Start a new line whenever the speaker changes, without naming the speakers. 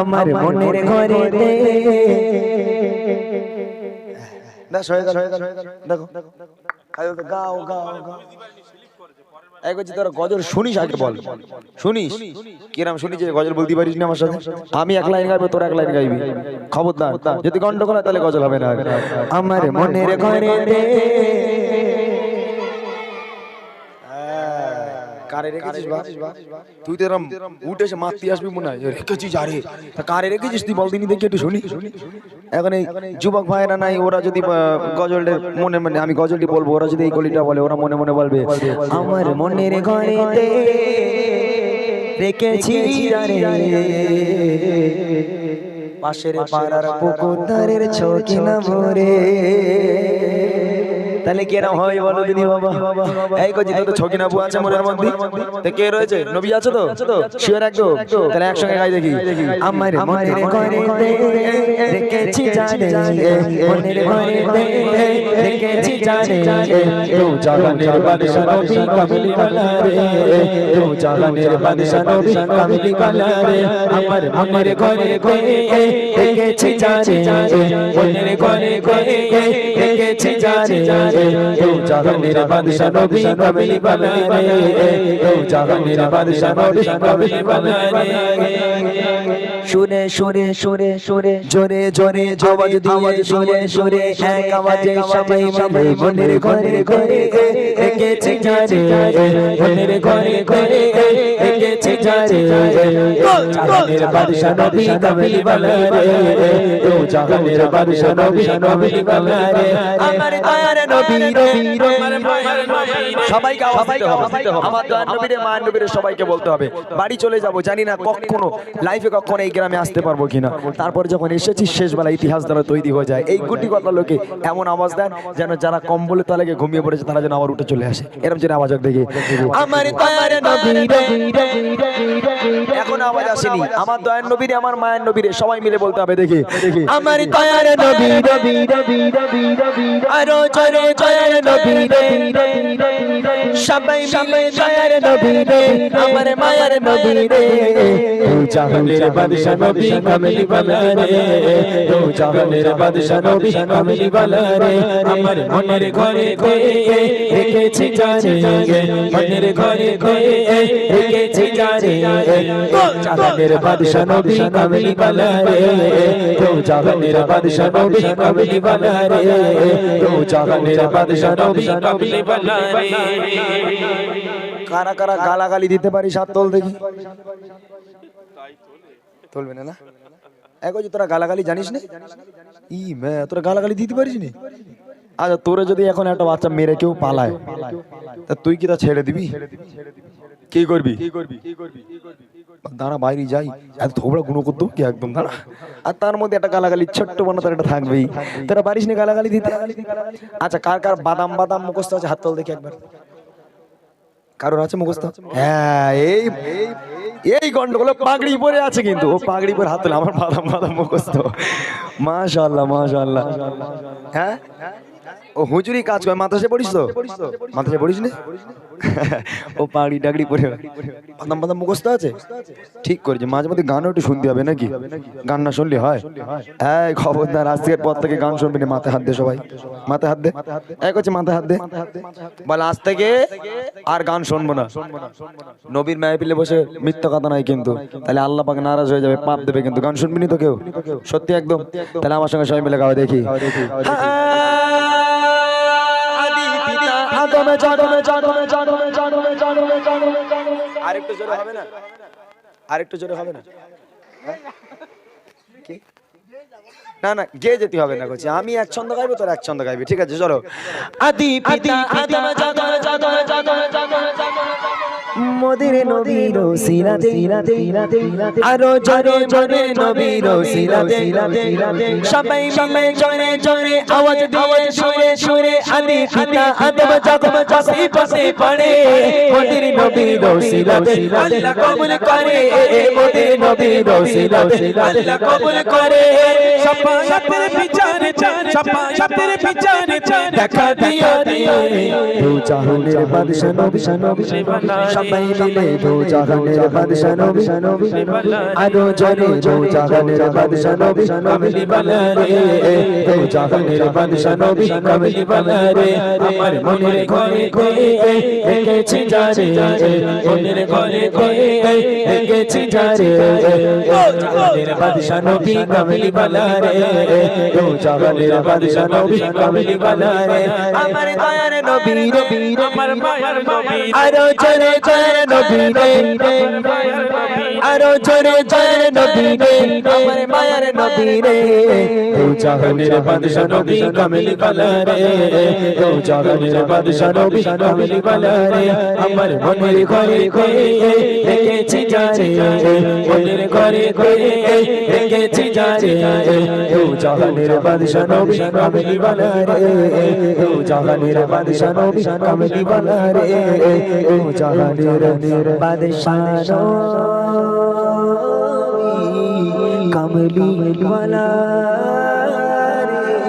আমার মনের ঘরেতে। দেখো গাও গাও গাও। তোরা গজল শুনিস আগে বল, শুনিস কিরাম শুনিস? গজল বলতে পারিস না আমার সাথে? আমি এক লাইন গাইবো, তোরা এক লাইন গাইবি। খবরদার, যদি গন্ডগোল হয় তাহলে গজল হবে না। আমার মনের ঘরেতে কারে রেখেছিস? তুই তো এরকম উঠে এসে মারতে আসবি মনে হয়। রেখেছিস? আরে কারে রেখেছিস তুই বল দিনই, দেখি একটু শুনি। এখন এই যুবক ভাইরা নাই, ওরা যদি গজলটা মনে মনে, আমি গজলটি বলবো, ওরা যদি এই গলিটা বলে, ওরা মনে মনে বলবে আমার মনের ঘরেতে রেখেছি পাশের পাড়ার পুকুর ধারের ছকি না ভরে। তাহলে কেরম হয় বলো দিদি বাবা? এই কজি তো ছকি না বু আছে মনের মধ্যে, তো কে রয়েছে? নবী আছে তো শিওর একদম। তাহলে একসঙ্গে গাই দেখি। আমার মনের ঘরেতে রেখেছি জানে, মনের ঘরেতে রেখেছি জানে, তো জাগানের বাদশা নবী কামলি বালা রে, তো জাগানের বাদশা নবী কামলি বালা রে। আমার মনের ঘরেতে রেখেছি জানে, মনের ঘরেতে রেখেছি জানে, তো জাহানের বাদশা নবী কামলি বালা রে, তো জাহানের বাদশা নবী কামলি বালা রে। সুরে সুরে সুরে সুরে জোরে জোরে আওয়াজ দিয়ে সুরে সুরে এক আওয়াজে সবাই মিলে মনের ঘরে ঘরে রেখেছি জানে, মনের ঘরে ঘরে রেখেছি জানে, তো জাহানের বাদশা নবী কামলি বালা রে, তো জাহানের বাদশা নবী কামলি বালা রে। আমার দয়ার নবী সবাইকে আওয়াজ দিতে হবে। আমার দয়ার নবীরে, মায়ের নবীরে সবাইকে বলতে হবে। বাড়ি চলে যাব, জানি না কখনো লাইফে কখনো এই গ্রামে আসতে পারবো কিনা। তারপর যখন এসেছি শেষবেলা ইতিহাস দ্বারা তৈরি হয়ে যায়। এই গুটি কথা লোকে এমন আওয়াজ দেন যেন যারা কম্বলে তলাকে ঘুমিয়ে পড়েছে তারা যেন আবার উঠে চলে আসে, এরকম যেন আওয়াজ দেখে। আমার দয়ার নবীরে, এখন আওয়াজ আসেনি। আমার দয়ার নবীরে, আমার মায়ের নবীরে সবাই মিলে বলতে হবে। দেখি আমার দয়ার নবী নবী নবী নবী নবী, আরো জোরে দয়ার নবী রে, সবাই মিলে দয়ার নবী রে, আমার মায়ের নবী রে, তো জাহানের বাদশা নবী কামলি বালা রে, তো জাহানের বাদশা নবী কামলি বালা রে। আমার মনের ঘরে ঘরে রেখেছি জানে, মনের ঘরে ঘরে রেখেছি জানে, তো জাহানের বাদশা নবী কামলি বালা রে, তো জাহানের বাদশা নবী কামলি বালা রে, তো জাহানের বাদশা নবী কামলি বালা রে। কারা কারা গালাগালি দিতে পারি হাত তোল দেখি। তোলবে না না? এখন তোরা গালাগালি জানিস না? ই মে, তোরা গালাগালি দিতে পারিস না? আচ্ছা, তোরা যদি এখন একটা বাচ্চা মেরে কেউ পালায়, তা তুই কি তা ছেড়ে দিবি? কি করবি? দাঁড়া বাইরে যাই, এত থোবড়া গুণ করতো কি একদম দাঁড়া। আর তার মধ্যে একটা গালাগালি ছোট্ট বানাতে একটা থাকবেই। তোরা পারিস না গালাগালি দিতে? আচ্ছা, কার কার বাদাম বাদাম মুখস্থ আছে হাত তোল দেখি একবার। কারোর আছে মুখস্থ? হ্যাঁ, এই গন্ডগোল পাগড়ি পরে আছে, কিন্তু ও পাগড়ি পরে হাত তোলে। আমার বাদাম বাদাম মুখস্থ। মাশাআল্লাহ মাশাআল্লাহ। হ্যাঁ, ও হুজুরি কাজ করে। মাদ্রাসায় পড়িস তো? মাদ্রাসায় পড়িস না? ও পাগড়ি টাগড়ি পরে বাদাম বাদাম মুখস্থ আছে। ঠিক করেছে। মাঝে মধ্যে গানও একটু শুনতে হবে নাকি? গান না শুনলে হয়? এই খবরদার, আজকের পর থেকে গান শুনবি না। মাথায় হাত দে সবাই, মাথায় হাত দে। এক হচ্ছে মাথায় হাত দে, বল আজ থেকে আর গান শুনবো না। নবীর মাহফিলে বসে মিথ্যা কথা নাই কিন্তু, তাহলে আল্লাহ পাক নারাজ হয়ে যাবে, পাপ দেবে কিন্তু। গান শুনবি না তো কেউ? সত্যি একদম? তাহলে আমার সঙ্গে সবাই মিলে গাওয়া দেখি। আরেকটু জোরে হবে না? আরেকটু জোরে হবে না? না না, গেয়ে যেতে হবে না। করছি আমি এক ছন্দ গাইবো, তোর এক ছন্দ গাইবি, ঠিক আছে? চলো। আদি পিতা আদম জাদম জাদম জাদম জাদম, মোদের নবীর সিরাতে আরো জোরে জোরে নবীর সিরাতে, সবাই মিলে জোরে জোরে আওয়াজ দিয়ে সুরে সুরে আদি পিতা আদম জাদম জাদম পাশে পড়ে, মোদের নবীর সিরাতে আল্লাহ কবুল করে, মোদের নবীর সিরাতে আল্লাহ কবুল করে। সাপায়াতের বিচারে সাপায়াতের বিচারে দেখা দিয়া দিয়ে, তো জাহানের বাদশা নবী সবাই মিলে দু জাহানের বাদশা নবী আরো জোরে দু জাহানের বাদশা নবী কামলি বালা রে দু জাহানের বাদশা নবী কামলি বালা রে আমার মনের ঘরে ঘরে এঁকেছি যারে মনের ঘরে ঘরে এঁকেছি যারে দু জাহানের বাদশা নবী কামলি বালা রে দু জাহানের বাদশা নবী কামলি বালা রে আমার দয়ার নবী রে আমার মায়ার নবী আরো জোরে জয় নবী রে আরো জোরে জয় নবী রে আমার মায়ার নবী রে দু জাহানের বাদশা নবী কামলি বালা রে দু জাহানের বাদশা নবী কামলি বালা রে আমার মনের ঘরে ঘরে রেখেছি যারে মনের ঘরে ঘরে রেখেছি যারে দু জাহানের বাদশা নবী কামলি বালা রে দু জাহানের বাদশা নবী কামলি বালা রে দু জাহানের বাদশা নবী কামলি বালা রে